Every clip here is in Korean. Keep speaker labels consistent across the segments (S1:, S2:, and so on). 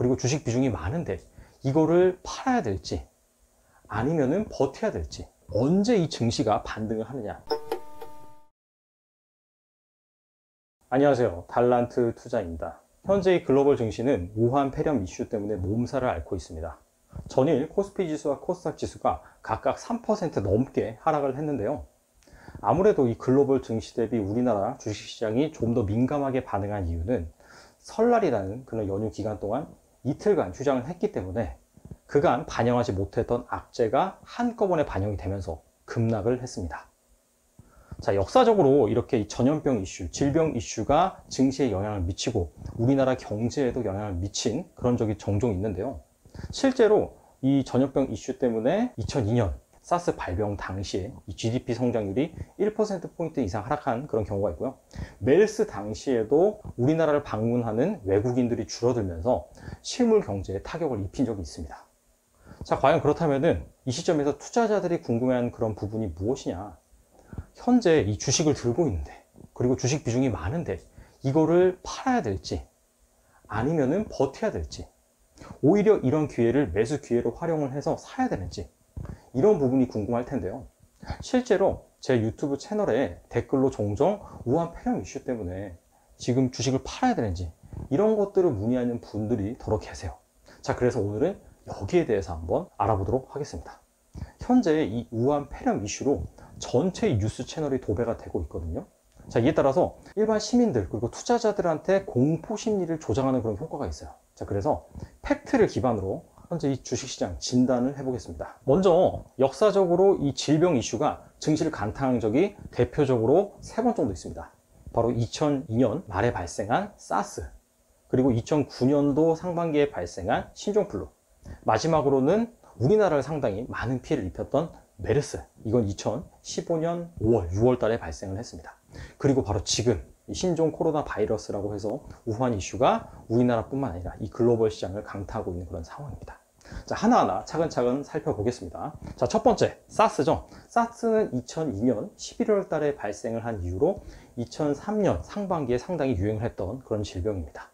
S1: 그리고 주식 비중이 많은데 이거를 팔아야 될지 아니면은 버텨야 될지, 언제 이 증시가 반등을 하느냐. 안녕하세요, 달란트 투자입니다. 현재 이 글로벌 증시는 우한 폐렴 이슈 때문에 몸살을 앓고 있습니다. 전일 코스피 지수와 코스닥 지수가 각각 3% 넘게 하락을 했는데요. 아무래도 이 글로벌 증시 대비 우리나라 주식시장이 좀 더 민감하게 반응한 이유는 설날이라는 그런 연휴 기간 동안 이틀간 휴장을 했기 때문에 그간 반영하지 못했던 악재가 한꺼번에 반영이 되면서 급락을 했습니다. 자, 역사적으로 이렇게 이 전염병 이슈, 질병 이슈가 증시에 영향을 미치고 우리나라 경제에도 영향을 미친 그런 적이 종종 있는데요. 실제로 이 전염병 이슈 때문에 2002년 사스 발병 당시에 이 GDP 성장률이 1%포인트 이상 하락한 그런 경우가 있고요. 메르스 당시에도 우리나라를 방문하는 외국인들이 줄어들면서 실물 경제에 타격을 입힌 적이 있습니다. 자, 과연 그렇다면은 이 시점에서 투자자들이 궁금해하는 그런 부분이 무엇이냐? 현재 이 주식을 들고 있는데, 그리고 주식 비중이 많은데 이거를 팔아야 될지 아니면은 버텨야 될지, 오히려 이런 기회를 매수 기회로 활용을 해서 사야 되는지, 이런 부분이 궁금할 텐데요. 실제로 제 유튜브 채널에 댓글로 종종 우한 폐렴 이슈 때문에 지금 주식을 팔아야 되는지 이런 것들을 문의하는 분들이 더러 계세요. 자, 그래서 오늘은 여기에 대해서 한번 알아보도록 하겠습니다. 현재 이 우한 폐렴 이슈로 전체 뉴스 채널이 도배가 되고 있거든요. 자, 이에 따라서 일반 시민들 그리고 투자자들한테 공포 심리를 조장하는 그런 효과가 있어요. 자, 그래서 팩트를 기반으로 현재 이 주식시장 진단을 해보겠습니다. 먼저 역사적으로 이 질병 이슈가 증시를 간탕한 적이 대표적으로 3번 정도 있습니다. 바로 2002년 말에 발생한 사스, 그리고 2009년도 상반기에 발생한 신종플루, 마지막으로는 우리나라를 상당히 많은 피해를 입혔던 메르스, 이건 2015년 5월, 6월 달에 발생을 했습니다. 그리고 바로 지금 신종 코로나 바이러스라고 해서 우한 이슈가 우리나라뿐만 아니라 이 글로벌 시장을 강타하고 있는 그런 상황입니다. 자, 하나하나 차근차근 살펴보겠습니다. 자, 첫 번째, 사스죠. 사스는 2002년 11월 달에 발생을 한 이후로 2003년 상반기에 상당히 유행을 했던 그런 질병입니다.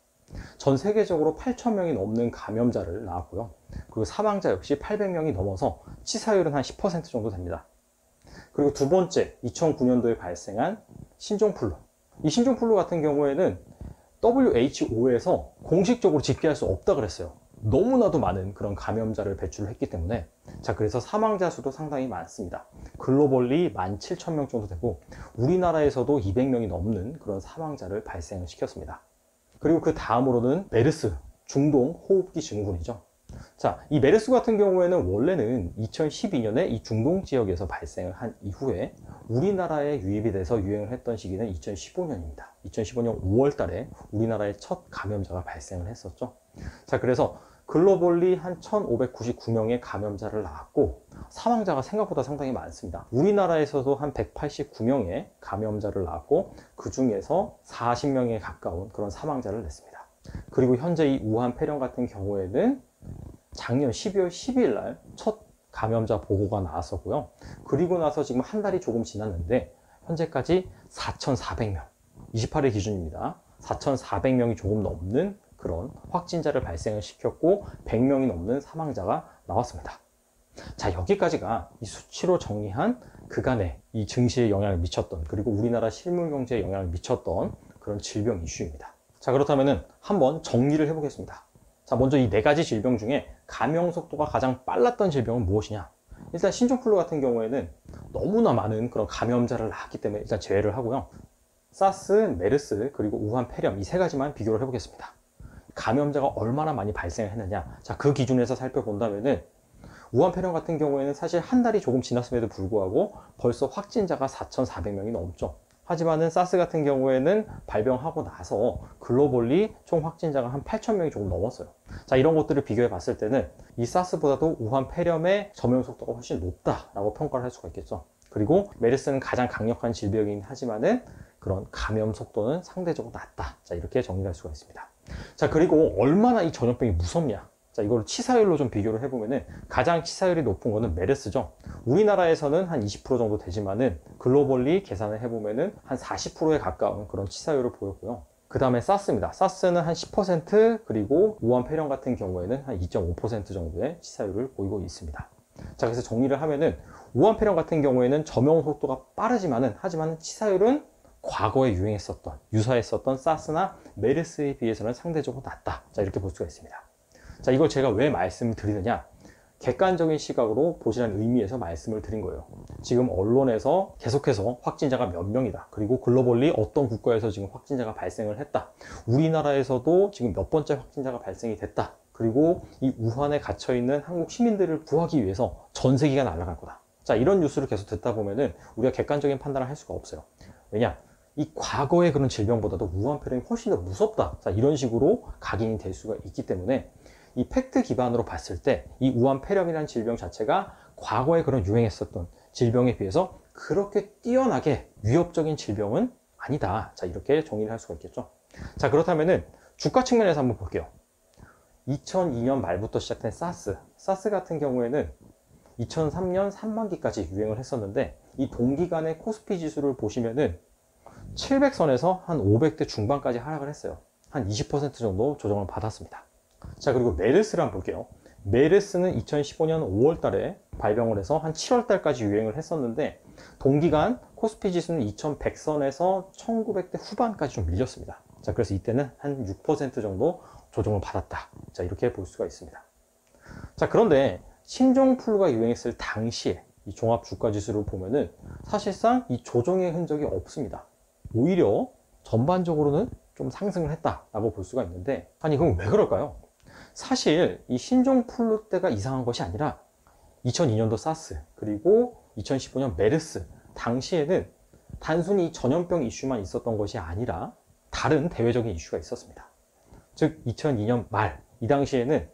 S1: 전 세계적으로 8,000명이 넘는 감염자를 낳았고요. 그리고 사망자 역시 800명이 넘어서 치사율은 한 10% 정도 됩니다. 그리고 두 번째, 2009년도에 발생한 신종플루. 이 신종플루 같은 경우에는 WHO에서 공식적으로 집계할 수 없다 그랬어요. 너무나도 많은 그런 감염자를 배출을 했기 때문에. 자, 그래서 사망자 수도 상당히 많습니다. 글로벌리 17,000명 정도 되고 우리나라에서도 200명이 넘는 그런 사망자를 발생을 시켰습니다. 그리고 그 다음으로는 메르스, 중동 호흡기 증후군이죠. 자, 이 메르스 같은 경우에는 원래는 2012년에 이 중동 지역에서 발생을 한 이후에 우리나라에 유입이 돼서 유행을 했던 시기는 2015년입니다. 2015년 5월 달에 우리나라에 첫 감염자가 발생을 했었죠. 자, 그래서 글로벌리 한 1,599명의 감염자를 낳았고 사망자가 생각보다 상당히 많습니다. 우리나라에서도 한 189명의 감염자를 낳았고 그 중에서 40명에 가까운 그런 사망자를 냈습니다. 그리고 현재 이 우한 폐렴 같은 경우에는 작년 12월 12일 날 첫 감염자 보고가 나왔었고요. 그리고 나서 지금 한 달이 조금 지났는데 현재까지 4,400명, 28일 기준입니다. 4,400명이 조금 넘는 그런 확진자를 발생을 시켰고 100명이 넘는 사망자가 나왔습니다. 자, 여기까지가 이 수치로 정리한 그간의 이 증시에 영향을 미쳤던, 그리고 우리나라 실물 경제에 영향을 미쳤던 그런 질병 이슈입니다. 자, 그렇다면은 한번 정리를 해보겠습니다. 자, 먼저 이 4가지 질병 중에 감염 속도가 가장 빨랐던 질병은 무엇이냐? 일단 신종플루 같은 경우에는 너무나 많은 그런 감염자를 낳았기 때문에 일단 제외를 하고요. 사스, 메르스, 그리고 우한 폐렴 이 3가지만 비교를 해보겠습니다. 감염자가 얼마나 많이 발생을 했느냐? 자, 그 기준에서 살펴본다면은 우한 폐렴 같은 경우에는 사실 한 달이 조금 지났음에도 불구하고 벌써 확진자가 4,400명이 넘죠. 하지만은 사스 같은 경우에는 발병하고 나서 글로벌리 총 확진자가 한 8,000명이 조금 넘었어요. 자, 이런 것들을 비교해 봤을 때는 이 사스보다도 우한 폐렴의 전염 속도가 훨씬 높다라고 평가를 할 수가 있겠죠. 그리고 메르스는 가장 강력한 질병이긴 하지만은 그런 감염 속도는 상대적으로 낮다. 자, 이렇게 정리할 수가 있습니다. 자, 그리고 얼마나 이 전염병이 무섭냐? 자, 이걸 치사율로 좀 비교를 해보면은 가장 치사율이 높은 거는 메르스죠. 우리나라에서는 한 20% 정도 되지만은 글로벌리 계산을 해보면은 한 40%에 가까운 그런 치사율을 보였고요. 그 다음에 사스입니다. 사스는 한 10%, 그리고 우한 폐렴 같은 경우에는 한 2.5% 정도의 치사율을 보이고 있습니다. 자, 그래서 정리를 하면은 우한 폐렴 같은 경우에는 점용 속도가 빠르지만은 하지만 치사율은 과거에 유사했었던 사스나 메르스에 비해서는 상대적으로 낮다. 자, 이렇게 볼 수가 있습니다. 자, 이걸 제가 왜 말씀을 드리느냐? 객관적인 시각으로 보시라는 의미에서 말씀을 드린 거예요. 지금 언론에서 계속해서 확진자가 몇 명이다. 그리고 글로벌리 어떤 국가에서 지금 확진자가 발생을 했다. 우리나라에서도 지금 몇 번째 확진자가 발생이 됐다. 그리고 이 우한에 갇혀있는 한국 시민들을 구하기 위해서 전 세계가 날아갈 거다. 자, 이런 뉴스를 계속 듣다 보면은 우리가 객관적인 판단을 할 수가 없어요. 왜냐? 이 과거의 그런 질병보다도 우한 폐렴이 훨씬 더 무섭다. 자, 이런 식으로 각인이 될 수가 있기 때문에 이 팩트 기반으로 봤을 때 이 우한 폐렴이라는 질병 자체가 과거에 그런 유행했었던 질병에 비해서 그렇게 뛰어나게 위협적인 질병은 아니다. 자, 이렇게 정의를 할 수가 있겠죠. 자, 그렇다면은 주가 측면에서 한번 볼게요. 2002년 말부터 시작된 사스 같은 경우에는 2003년 3만기까지 유행을 했었는데 이 동기간의 코스피 지수를 보시면은 700선에서 한 500대 중반까지 하락을 했어요. 한 20% 정도 조정을 받았습니다. 자, 그리고 메르스를 한번 볼게요. 메르스는 2015년 5월 달에 발병을 해서 한 7월 달까지 유행을 했었는데 동기간 코스피 지수는 2100선에서 1900대 후반까지 좀 밀렸습니다. 자, 그래서 이때는 한 6% 정도 조정을 받았다. 자, 이렇게 볼 수가 있습니다. 자, 그런데 신종플루가 유행했을 당시에 이 종합 주가 지수를 보면은 사실상 이 조정의 흔적이 없습니다. 오히려 전반적으로는 좀 상승을 했다라고 볼 수가 있는데, 아니 그럼 왜 그럴까요? 사실 이 신종플루 때가 이상한 것이 아니라 2002년도 사스 그리고 2015년 메르스 당시에는 단순히 전염병 이슈만 있었던 것이 아니라 다른 대외적인 이슈가 있었습니다. 즉 2002년 말 이 당시에는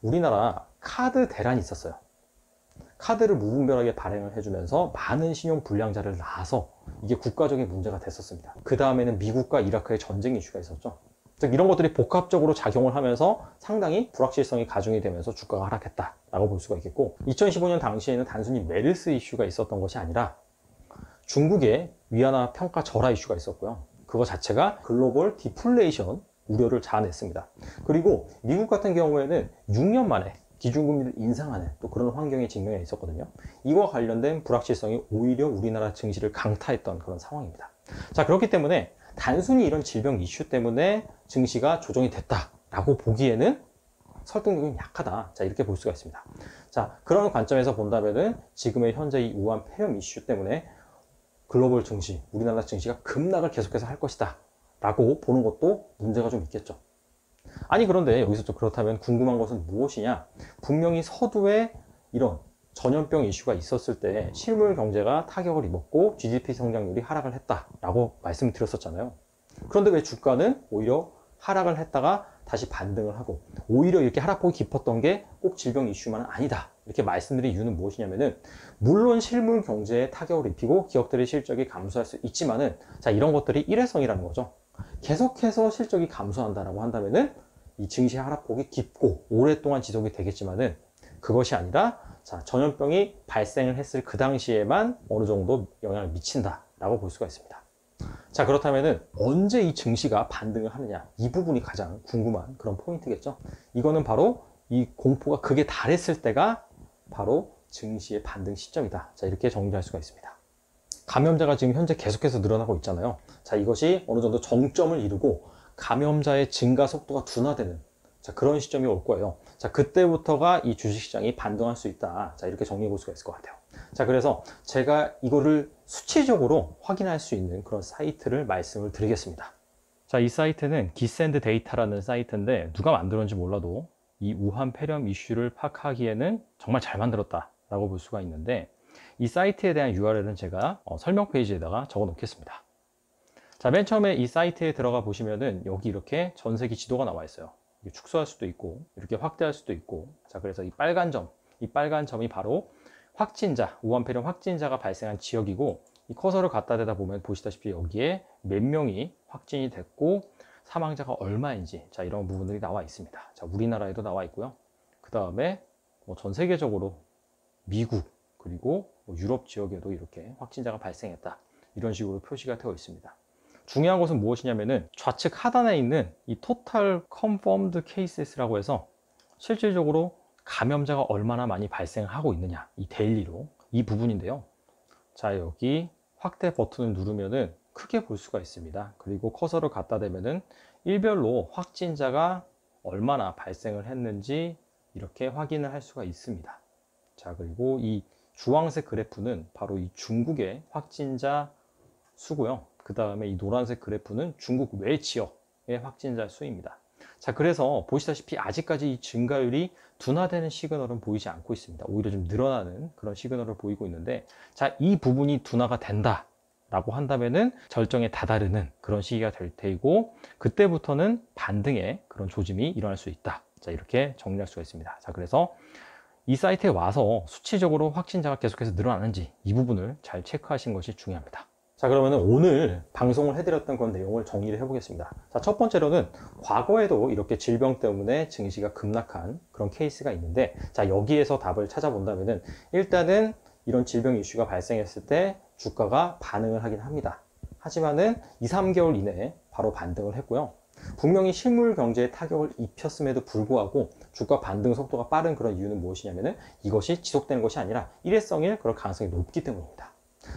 S1: 우리나라 카드 대란이 있었어요. 카드를 무분별하게 발행을 해주면서 많은 신용 불량자를 낳아서 이게 국가적인 문제가 됐었습니다. 그 다음에는 미국과 이라크의 전쟁 이슈가 있었죠. 즉 이런 것들이 복합적으로 작용을 하면서 상당히 불확실성이 가중이 되면서 주가가 하락했다라고 볼 수가 있겠고, 2015년 당시에는 단순히 메르스 이슈가 있었던 것이 아니라 중국의 위안화 평가 절하 이슈가 있었고요. 그거 자체가 글로벌 디플레이션 우려를 자아냈습니다. 그리고 미국 같은 경우에는 6년 만에 기준금리를 인상하는 또 그런 환경에 직면해 있었거든요. 이와 관련된 불확실성이 오히려 우리나라 증시를 강타했던 그런 상황입니다. 자, 그렇기 때문에 단순히 이런 질병 이슈 때문에 증시가 조정이 됐다라고 보기에는 설득력이 약하다. 자, 이렇게 볼 수가 있습니다. 자, 그런 관점에서 본다면은 지금의 현재 이 우한 폐렴 이슈 때문에 글로벌 증시, 우리나라 증시가 급락을 계속해서 할 것이다 라고 보는 것도 문제가 좀 있겠죠. 아니 그런데 여기서 좀 그렇다면 궁금한 것은 무엇이냐? 분명히 서두에 이런 전염병 이슈가 있었을 때 실물 경제가 타격을 입었고 GDP 성장률이 하락을 했다라고 말씀을 드렸었잖아요. 그런데 왜 주가는 오히려 하락을 했다가 다시 반등을 하고, 오히려 이렇게 하락폭이 깊었던 게 꼭 질병 이슈만은 아니다 이렇게 말씀드린 이유는 무엇이냐면은, 물론 실물 경제에 타격을 입히고 기업들의 실적이 감소할 수 있지만은, 자, 이런 것들이 일회성이라는 거죠. 계속해서 실적이 감소한다라고 한다면은 이 증시 하락폭이 깊고 오랫동안 지속이 되겠지만은, 그것이 아니라 자, 전염병이 발생을 했을 그 당시에만 어느 정도 영향을 미친다라고 볼 수가 있습니다. 자, 그렇다면은 언제 이 증시가 반등을 하느냐, 이 부분이 가장 궁금한 그런 포인트겠죠. 이거는 바로 이 공포가 극에 달했을 때가 바로 증시의 반등 시점이다. 자, 이렇게 정리할 수가 있습니다. 감염자가 지금 현재 계속해서 늘어나고 있잖아요. 자, 이것이 어느 정도 정점을 이루고 감염자의 증가 속도가 둔화되는, 자, 그런 시점이 올 거예요. 자, 그때부터가 이 주식시장이 반등할 수 있다. 자, 이렇게 정리해 볼 수가 있을 것 같아요. 자, 그래서 제가 이거를 수치적으로 확인할 수 있는 그런 사이트를 말씀을 드리겠습니다. 자, 이 사이트는 기샌드 데이터라는 사이트인데, 누가 만들었는지 몰라도 이 우한 폐렴 이슈를 파악하기에는 정말 잘 만들었다라고 볼 수가 있는데, 이 사이트에 대한 URL은 제가 설명 페이지에다가 적어 놓겠습니다. 자, 맨 처음에 이 사이트에 들어가 보시면은 여기 이렇게 전 세계 지도가 나와 있어요. 축소할 수도 있고 이렇게 확대할 수도 있고. 자, 그래서 이 빨간 점이 바로 확진자, 우한 폐렴 확진자가 발생한 지역이고, 이 커서를 갖다 대다 보면 보시다시피 여기에 몇 명이 확진이 됐고 사망자가 얼마인지, 자, 이런 부분들이 나와 있습니다. 자, 우리나라에도 나와 있고요. 그 다음에 전 세계적으로 미국 그리고 유럽 지역에도 이렇게 확진자가 발생했다, 이런 식으로 표시가 되어 있습니다. 중요한 것은 무엇이냐면은 좌측 하단에 있는 이 Total Confirmed Cases라고 해서 실질적으로 감염자가 얼마나 많이 발생하고 있느냐, 이 데일리로, 이 부분인데요. 자, 여기 확대 버튼을 누르면은 크게 볼 수가 있습니다. 그리고 커서를 갖다 대면은 일별로 확진자가 얼마나 발생을 했는지 이렇게 확인을 할 수가 있습니다. 자, 그리고 이 주황색 그래프는 바로 이 중국의 확진자 수고요. 그 다음에 이 노란색 그래프는 중국 외 지역의 확진자 수입니다. 자, 그래서 보시다시피 아직까지 이 증가율이 둔화되는 시그널은 보이지 않고 있습니다. 오히려 좀 늘어나는 그런 시그널을 보이고 있는데, 자, 이 부분이 둔화가 된다 라고 한다면은 절정에 다다르는 그런 시기가 될 테고, 그때부터는 반등의 그런 조짐이 일어날 수 있다. 자, 이렇게 정리할 수가 있습니다. 자, 그래서 이 사이트에 와서 수치적으로 확진자가 계속해서 늘어나는지 이 부분을 잘 체크하신 것이 중요합니다. 자, 그러면 오늘 방송을 해드렸던 그런 내용을 정리를 해보겠습니다. 자, 첫 번째로는 과거에도 이렇게 질병 때문에 증시가 급락한 그런 케이스가 있는데, 자, 여기에서 답을 찾아본다면은 일단은 이런 질병 이슈가 발생했을 때 주가가 반응을 하긴 합니다. 하지만은 2, 3개월 이내에 바로 반등을 했고요. 분명히 실물 경제에 타격을 입혔음에도 불구하고 주가 반등 속도가 빠른 그런 이유는 무엇이냐면은 이것이 지속되는 것이 아니라 일회성일 그런 가능성이 높기 때문입니다.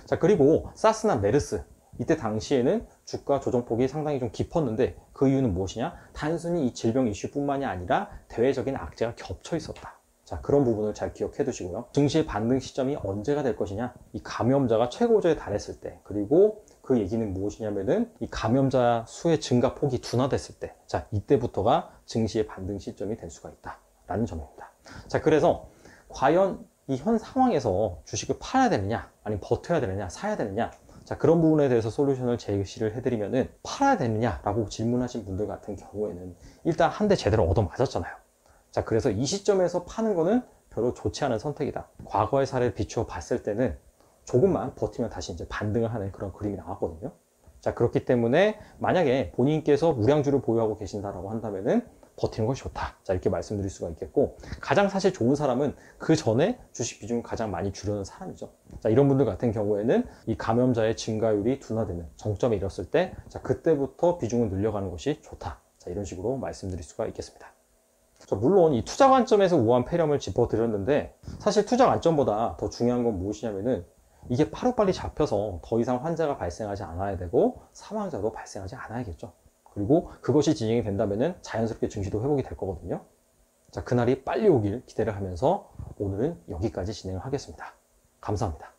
S1: 자, 그리고 사스나 메르스, 이때 당시에는 주가 조정폭이 상당히 좀 깊었는데 그 이유는 무엇이냐? 단순히 이 질병 이슈뿐만이 아니라 대외적인 악재가 겹쳐 있었다. 자, 그런 부분을 잘 기억해 두시고요. 증시의 반등 시점이 언제가 될 것이냐? 이 감염자가 최고조에 달했을 때, 그리고 그 얘기는 무엇이냐면은 이 감염자 수의 증가 폭이 둔화됐을 때, 자, 이때부터가 증시의 반등 시점이 될 수가 있다라는 점입니다. 자, 그래서 과연 이 현 상황에서 주식을 팔아야 되느냐, 아니면 버텨야 되느냐, 사야 되느냐, 자, 그런 부분에 대해서 솔루션을 제시를 해드리면은 팔아야 되느냐라고 질문하신 분들 같은 경우에는 일단 한 대 제대로 얻어 맞았잖아요. 자, 그래서 이 시점에서 파는 거는 별로 좋지 않은 선택이다. 과거의 사례를 비추어 봤을 때는 조금만 버티면 다시 이제 반등을 하는 그런 그림이 나왔거든요. 자, 그렇기 때문에 만약에 본인께서 우량주를 보유하고 계신다라고 한다면은 버티는 것이 좋다. 자, 이렇게 말씀드릴 수가 있겠고, 가장 사실 좋은 사람은 그 전에 주식 비중을 가장 많이 줄여놓은 사람이죠. 자, 이런 분들 같은 경우에는 이 감염자의 증가율이 둔화되는 정점에 이뤘을 때, 자, 그때부터 비중을 늘려가는 것이 좋다. 자, 이런 식으로 말씀드릴 수가 있겠습니다. 자, 물론 이 투자 관점에서 우한 폐렴을 짚어드렸는데, 사실 투자 관점보다 더 중요한 건 무엇이냐면은 이게 하루빨리 잡혀서 더 이상 환자가 발생하지 않아야 되고 사망자도 발생하지 않아야겠죠. 그리고 그것이 진행이 된다면 자연스럽게 증시도 회복이 될 거거든요. 자, 그날이 빨리 오길 기대를 하면서 오늘은 여기까지 진행을 하겠습니다. 감사합니다.